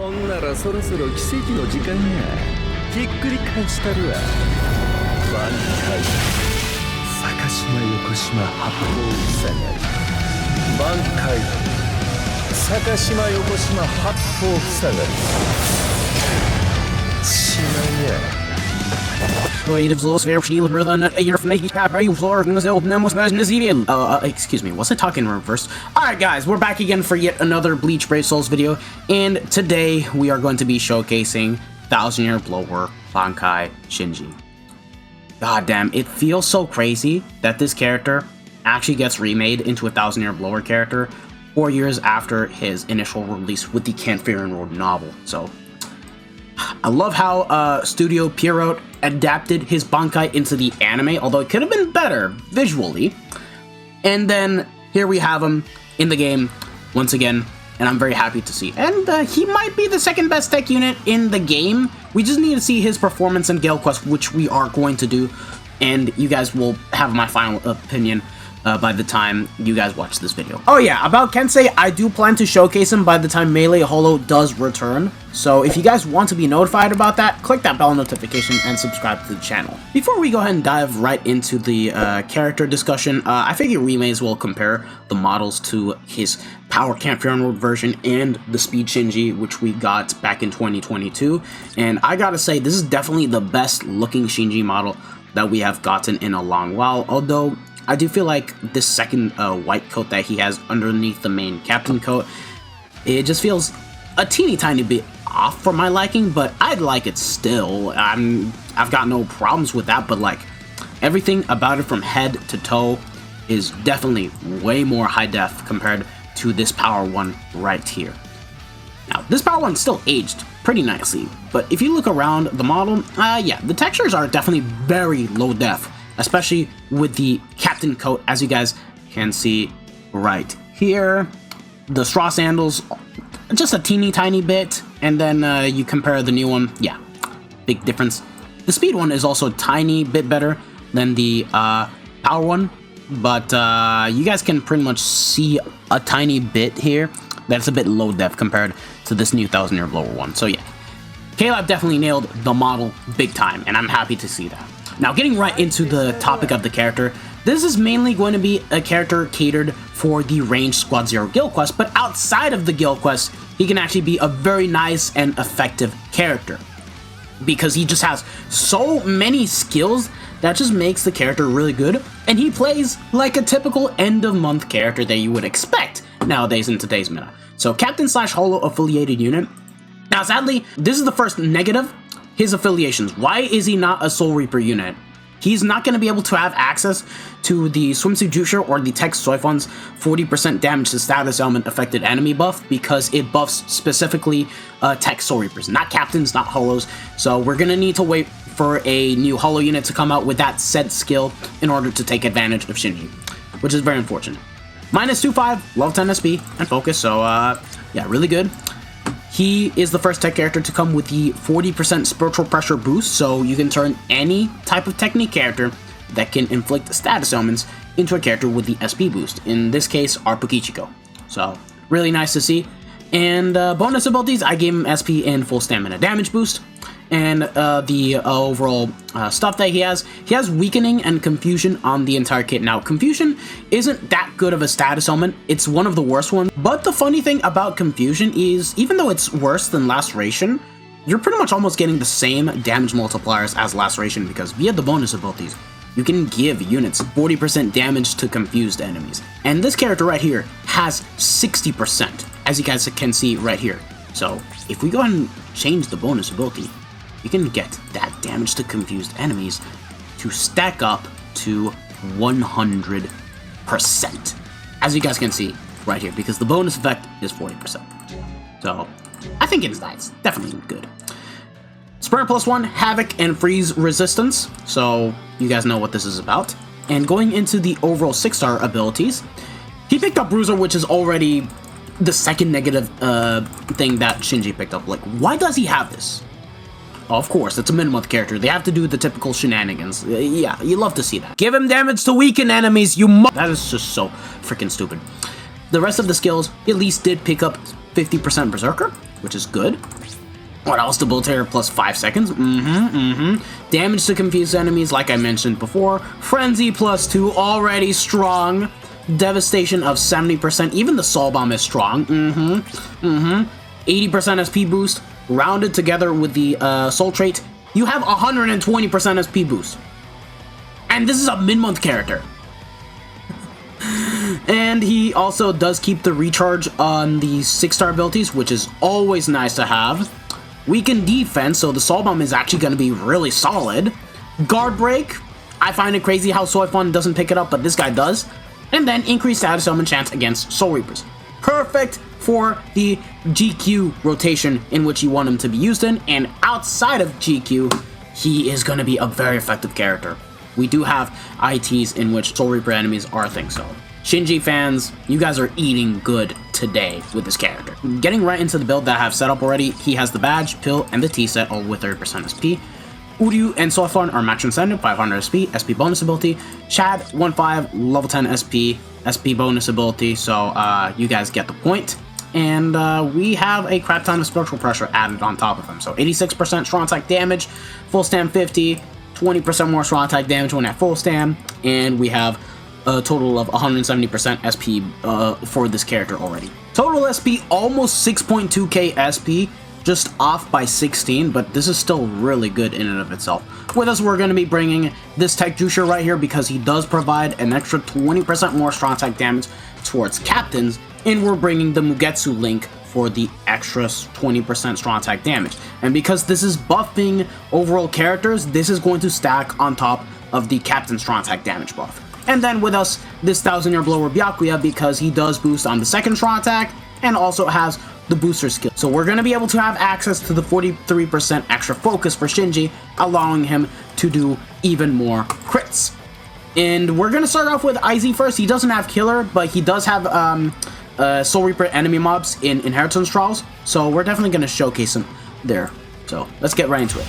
ほんならそろそろ奇跡の時間や。ひっくり返したるわ。挽回。坂島横島八方塞がり。挽回。坂島横島八方塞がり。しまいや。Excuse me, was I talking in reverse? Alright guys, we're back again for yet another Bleach Brave Souls video, and today we are going to be showcasing 1000 Year Blower Bankai Shinji. God damn, it feels so crazy that this character actually gets remade into a 1000 Year Blower character 4 years after his initial release with the Can't-Fear Road novel. So I love how Studio Pierrot adapted his Bankai into the anime, although it could have been better visually. And then here we have him in the game once again, and I'm very happy to see. And he might be the second best tech unit in the game. We just need to see his performance in Gale Quest, which we are going to do, and you guys will have my final opinion by the time you guys watch this video. Oh yeah, about Kensei, I do plan to showcase him by the time Melee Holo does return, so if you guys want to be notified about that, click that bell notification and subscribe to the channel. Before we go ahead and dive right into the character discussion, I figure we may as well compare the models to his Power Can't-Fear Road version and the Speed Shinji, which we got back in 2022, and I gotta say, this is definitely the best looking Shinji model that we have gotten in a long while, although I do feel like this second white coat that he has underneath the main captain coat, it just feels a teeny tiny bit off for my liking, but I'd like it still. I've got no problems with that, but like everything about it from head to toe is definitely way more high def compared to this Power 1 right here. Now, this Power 1 still aged pretty nicely, but if you look around the model, yeah, the textures are definitely very low def, especially with the captain coat, as you guys can see right here. The straw sandals, just a teeny tiny bit, and then you compare the new one, yeah, big difference. The speed one is also a tiny bit better than the power one, but you guys can pretty much see a tiny bit here that's a bit low def compared to this new 1000 Year Blower one. So yeah, K-Lab definitely nailed the model big time, and I'm happy to see that. Now, getting right into the topic of the character, this is mainly going to be a character catered for the ranged Squad Zero Guild Quest, but outside of the Guild Quest, he can actually be a very nice and effective character, because he just has so many skills that just makes the character really good, and he plays like a typical end-of-month character that you would expect nowadays in today's meta. So, Captain/Holo affiliated unit. Now, sadly, this is the first negative. His affiliations. Why is he not a Soul Reaper unit? He's not going to be able to have access to the Swimsuit Juicer or the Tech Soifon's 40% damage to status element affected enemy buff, because it buffs specifically Tech Soul Reapers, not Captains, not Holos. So we're going to need to wait for a new Holo unit to come out with that said skill in order to take advantage of Shinji, which is very unfortunate. Minus 2-5, level 10 SP, and focus, so yeah, really good. He is the first tech character to come with the 40% spiritual pressure boost, so you can turn any type of technique character that can inflict status elements into a character with the SP boost. In this case, our Pukichiko. So, really nice to see. And bonus abilities, I gave him SP and full stamina damage boost. And the overall stuff that he has weakening and confusion on the entire kit. Now, confusion isn't that good of a status element. It's one of the worst ones. But the funny thing about confusion is, even though it's worse than laceration, you're pretty much almost getting the same damage multipliers as laceration, because via the bonus abilities, you can give units 40% damage to confused enemies. And this character right here has 60%, as you guys can see right here. So, if we go ahead and change the bonus ability, you can get that damage to confused enemies to stack up to 100%. As you guys can see right here, because the bonus effect is 40%. So, I think it's nice. Definitely good. Sprint +1, Havoc, and Freeze resistance. So, you guys know what this is about. And going into the overall 6-star abilities, he picked up Bruiser, which is already the second negative thing that Shinji picked up. Like, why does he have this? Of course, it's a mid-month character. They have to do the typical shenanigans. Yeah, you love to see that. Give him damage to weaken enemies, That is just so freaking stupid. The rest of the skills, at least did pick up 50% Berserker, which is good. What else? Debilitator plus 5 seconds. Damage to confused enemies, like I mentioned before. Frenzy plus 2, already strong. Devastation of 70%. Even the Soul Bomb is strong. 80% SP boost. Rounded together with the Soul Trait, you have 120% SP boost. And this is a mid-month character. And he also does keep the recharge on the 6-star abilities, which is always nice to have. Weakened defense, so the Soul Bomb is actually going to be really solid. Guard Break, I find it crazy how Soifon doesn't pick it up, but this guy does. And then increased status element chance against Soul Reapers. Perfect for the GQ rotation in which you want him to be used in, and outside of GQ, he is going to be a very effective character. We do have ITs in which Soul Reaper enemies are a thing, so Shinji fans, you guys are eating good today with this character. Getting right into the build that I have set up already, he has the badge, pill, and the T set, all with 30% SP. Uryu and Soifon are max incentive, 500 SP, SP bonus ability. Chad, 1.5, level 10 SP, SP bonus ability, so you guys get the point. And we have a crap ton of spiritual pressure added on top of him. So 86% strong attack damage, full stam 50, 20% more strong attack damage when at full stam, and we have a total of 170% SP for this character already. Total SP almost 6.2k SP, just off by 16, but this is still really good in and of itself. With us, we're going to be bringing this Tech Juicer right here because he does provide an extra 20% more strong attack damage towards captains, and we're bringing the Mugetsu Link for the extra 20% strong attack damage. And because this is buffing overall characters, this is going to stack on top of the captain strong attack damage buff. And then with us, this 1000-year blower Byakuya, because he does boost on the second strong attack and also has the booster skill. So we're going to be able to have access to the 43% extra focus for Shinji, allowing him to do even more crits. And we're going to start off with IZ first. He doesn't have killer, but he does have Soul Reaper enemy mobs in Inheritance Trials, so we're definitely going to showcase him there. So let's get right into it.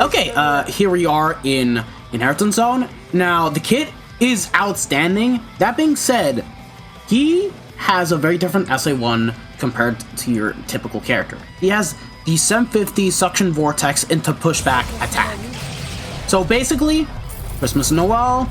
Okay, here we are in Inheritance Zone. Now, the kit is outstanding. That being said, he has a very different SA1 compared to your typical character. He has the 750 Suction Vortex into pushback attack. So basically, Christmas and Noel,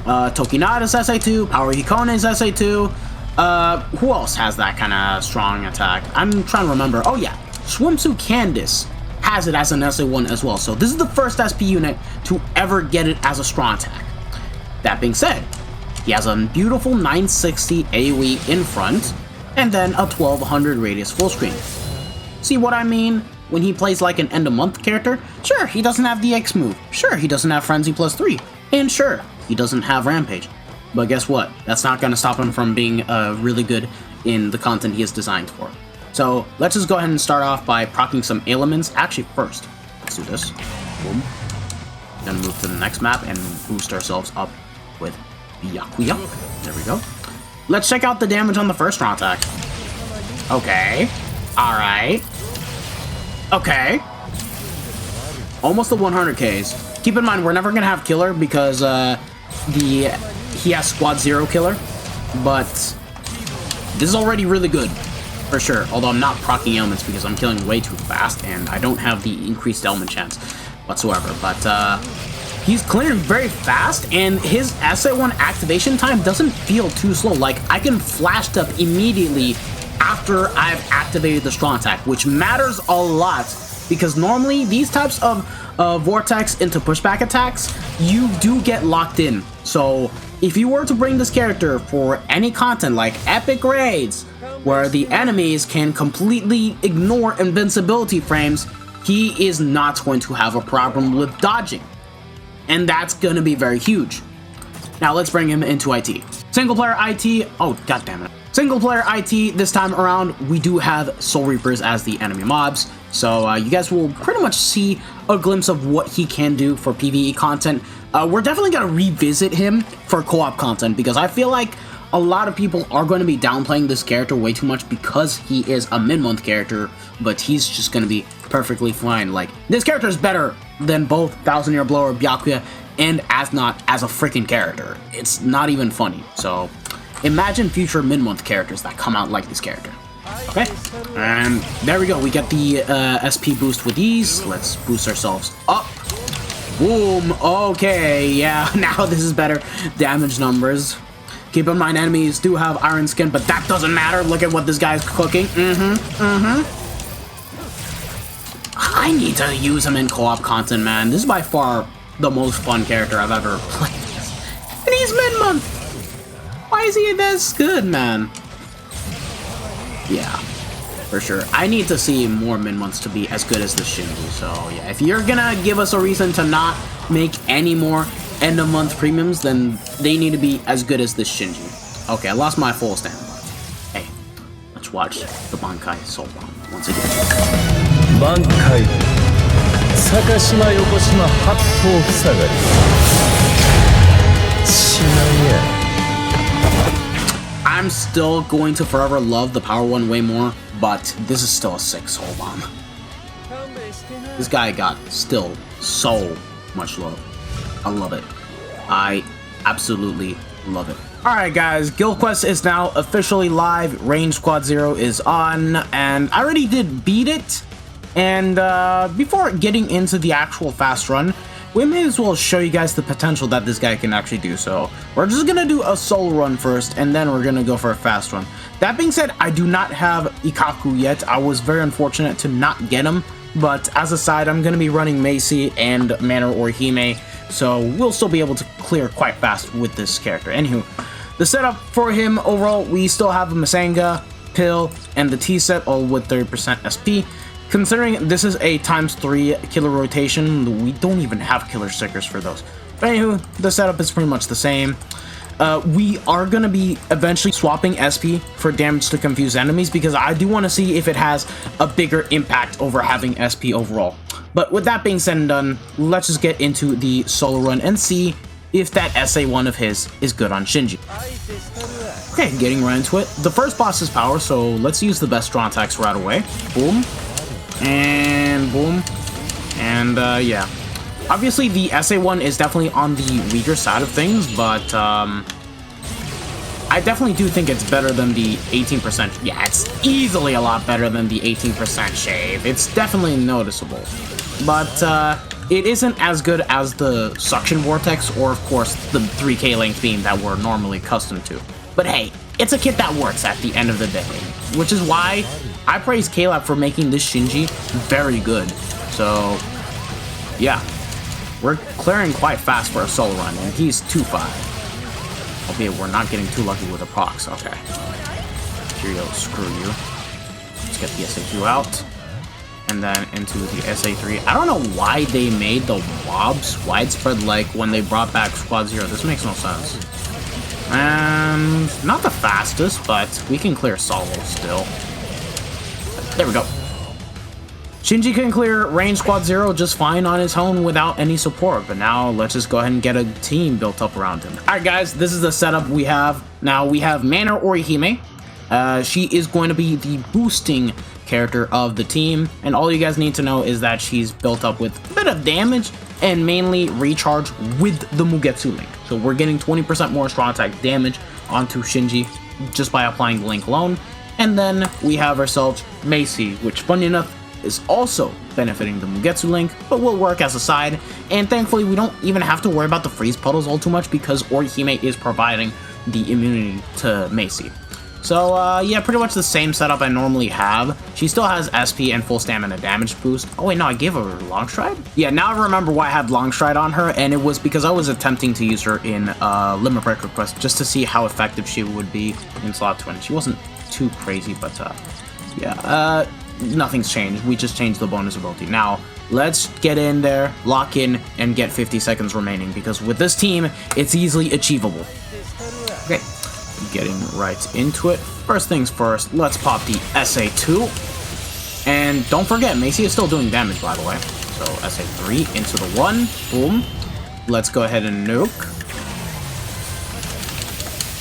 Tokinada's SA2, Power Hikone's SA2, who else has that kind of strong attack? I'm trying to remember. Oh yeah, Swimsuit Candice has it as an SA1 as well. So this is the first SP unit to ever get it as a strong attack. That being said, he has a beautiful 960 AoE in front, and then a 1200 radius full screen. See what I mean? When he plays like an end of month character, sure, he doesn't have the X move. Sure, he doesn't have Frenzy plus 3. And sure, he doesn't have Rampage. But guess what? That's not going to stop him from being really good in the content he is designed for. So let's just go ahead and start off by proccing some ailments. Actually, first, let's do this. Boom. Then move to the next map and boost ourselves up with Byakuya. There we go. Let's check out the damage on the first strong attack. Okay. Alright. Okay. Almost the 100Ks. Keep in mind, we're never going to have killer because he has squad 0 killer. But this is already really good. For sure. Although I'm not proccing elements because I'm killing way too fast and I don't have the increased element chance whatsoever. But he's clearing very fast, and his SA1 activation time doesn't feel too slow. Like, I can flash step immediately after I've activated the strong attack, which matters a lot, because normally these types of vortex into pushback attacks, you do get locked in. So if you were to bring this character for any content like epic raids, where the enemies can completely ignore invincibility frames, he is not going to have a problem with dodging. And that's going to be very huge. Now let's bring him into IT. Single player IT, oh god damn it. Single player IT, this time around, we do have Soul Reapers as the enemy mobs. So you guys will pretty much see a glimpse of what he can do for PvE content. We're definitely going to revisit him for co-op content, because I feel like a lot of people are going to be downplaying this character way too much because he is a mid-month character, but he's just going to be perfectly fine. Like, this character is better than both 1000-year blower Byakuya and Asnot as a freaking character. It's not even funny. So imagine future mid-month characters that come out like this character. Okay, and there we go. We get the SP boost with ease. Let's boost ourselves up. Boom. Okay, yeah, now this is better damage numbers. Keep in mind, enemies do have iron skin, but that doesn't matter. Look at what this guy's cooking. I need to use him in co-op content, man. This is by far the most fun character I've ever played. And he's mid-month. Why is he this good, man? Yeah, for sure. I need to see more mid-months to be as good as the Shinji. So, yeah, if you're gonna give us a reason to not make any more end-of-month premiums, then they need to be as good as this Shinji. Okay, I lost my full stand. Hey, let's watch the Bankai Soul Bomb once again. Bankai Sakashima Yokoshima Happo Fusagari. Shinaya. I'm still going to forever love the Power One way more, but this is still a sick Soul Bomb. This guy got still so much love. I love it. I absolutely love it. Alright guys, Guild Quest is now officially live. Range Squad 0 is on, and I already did beat it. And before getting into the actual fast run, we may as well show you guys the potential that this guy can actually do. So we're just gonna do a solo run first, and then we're gonna go for a fast run. That being said, I do not have Ikaku yet. I was very unfortunate to not get him, but as a side, I'm gonna be running Macy and Mana Orihime, so we'll still be able to clear quite fast with this character. Anywho, the setup for him overall, we still have a Masanga, Pill, and the T set, all with 30% SP. Considering this is a ×3 killer rotation, we don't even have killer stickers for those. But anywho, the setup is pretty much the same. We are going to be eventually swapping SP for damage to confuse enemies, because I do want to see if it has a bigger impact over having SP overall. But with that being said and done, let's just get into the solo run and see if that SA1 of his is good on Shinji. Okay, getting right into it. The first boss is power, so let's use the best strong attacks right away. Boom. And boom. And yeah. Obviously the SA1 is definitely on the weaker side of things, but I definitely do think it's better than the 18%. Yeah, it's easily a lot better than the 18% shave. It's definitely noticeable. But it isn't as good as the Suction Vortex or, of course, the 3K length beam that we're normally accustomed to. But hey, it's a kit that works at the end of the day, which is why I praise Caleb for making this Shinji very good. So, yeah. We're clearing quite fast for a solo run, and he's 2-5. Albeit we're not getting too lucky with the procs. Okay. Cheerio, screw you. Let's get the SA2 out. And then into the SA3. I don't know why they made the mobs widespread like when they brought back Squad 0. This makes no sense. And not the fastest, but we can clear solo still. There we go. Shinji can clear Range Squad 0 just fine on his own without any support, but now let's just go ahead and get a team built up around him. Alright guys, this is the setup we have. Now we have Mana Orihime. She is going to be the boosting character of the team, and all you guys need to know is that she's built up with a bit of damage and mainly recharge with the Mugetsu link. So we're getting 20% more strong attack damage onto Shinji just by applying the link alone. And then we have ourselves Macy, which funny enough is also benefiting the Mugetsu link, but will work as a side. And thankfully we don't even have to worry about the freeze puddles all too much, because Orihime is providing the immunity to Macy. So yeah, pretty much the same setup I normally have. She still has SP and full stamina damage boost. Oh wait, no, I gave her Long Stride? Yeah, now I remember why I had Long Stride on her, and it was because I was attempting to use her in Limit Break Request just to see how effective she would be in Slot Twin. She wasn't too crazy, but yeah, nothing's changed. We just changed the bonus ability. Now, let's get in there, lock in, and get 50 seconds remaining, because with this team, it's easily achievable. Okay. Getting right into it. First things first, let's pop the SA2. And don't forget, Macy is still doing damage, by the way. So SA3 into the 1. Boom. Let's go ahead and nuke.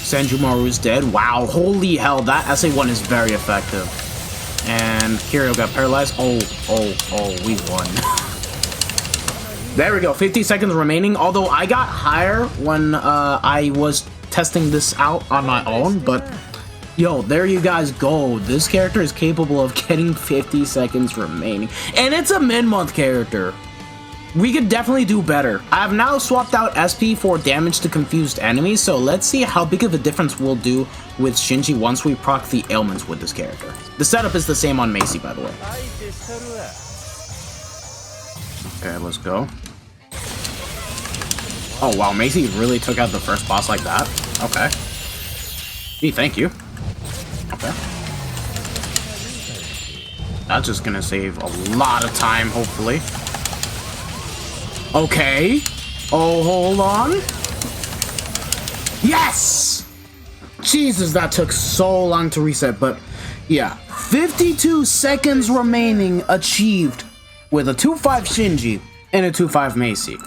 Senjumaru's dead. Wow, holy hell, that SA1 is very effective. And Kiryu got paralyzed. Oh, we won. There we go, 50 seconds remaining. Although I got higher when I was testing this out on my own, but Yo, there you guys go. This character is capable of getting 50 seconds remaining. And it's a mid-month character. We could definitely do better. I've now swapped out SP for damage to confused enemies, so let's see how big of a difference we'll do with Shinji once we proc the ailments with this character. The setup is the same on Macy, by the way. Okay, let's go. Oh wow, Macy really took out the first boss like that? Okay. Gee, thank you. Okay. That's just gonna save a lot of time, hopefully. Okay. Oh, hold on. Yes! Jesus, that took so long to reset, but yeah. 52 seconds remaining achieved with a 2-5 Shinji and a 2-5 Macy.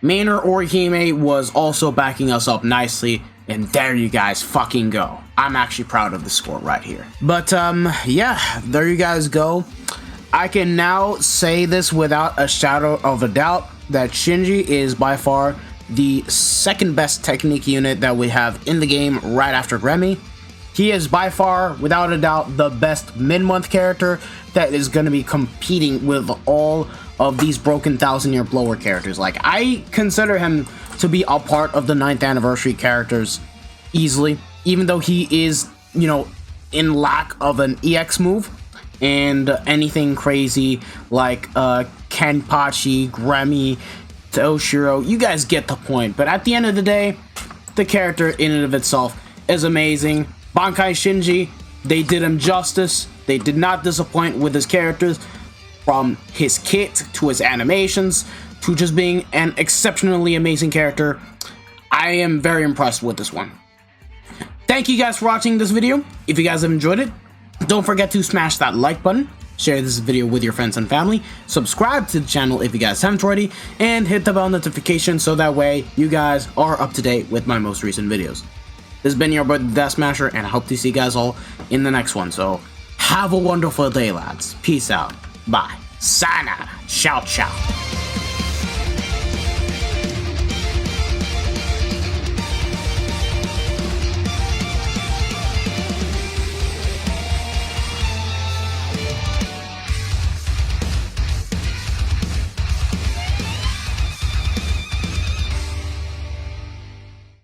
Mainer Orihime was also backing us up nicely, and there you guys fucking go. I'm actually proud of the score right here. But yeah, there you guys go. I can now say this without a shadow of a doubt that Shinji is by far the second best technique unit that we have in the game right after Remy. He is by far, without a doubt, the best mid-month character that is going to be competing with all of these broken 1000-year blower characters. Like, I consider him to be a part of the 9th anniversary characters easily, even though he is, you know, in lack of an EX move and anything crazy like Kenpachi, Gremmy, Toshiro. You guys get the point. But at the end of the day, the character in and of itself is amazing. Bankai Shinji, they did him justice. They did not disappoint with his characters, from his kit to his animations to just being an exceptionally amazing character. I am very impressed with this one. Thank you guys for watching this video. If you guys have enjoyed it, don't forget to smash that like button, share this video with your friends and family, subscribe to the channel if you guys haven't already, and hit the bell notification so that way you guys are up to date with my most recent videos. This has been your boy, the Death Smasher, and I hope to see you guys all in the next one. So, have a wonderful day, lads. Peace out. Bye. Sayonara. Ciao, ciao.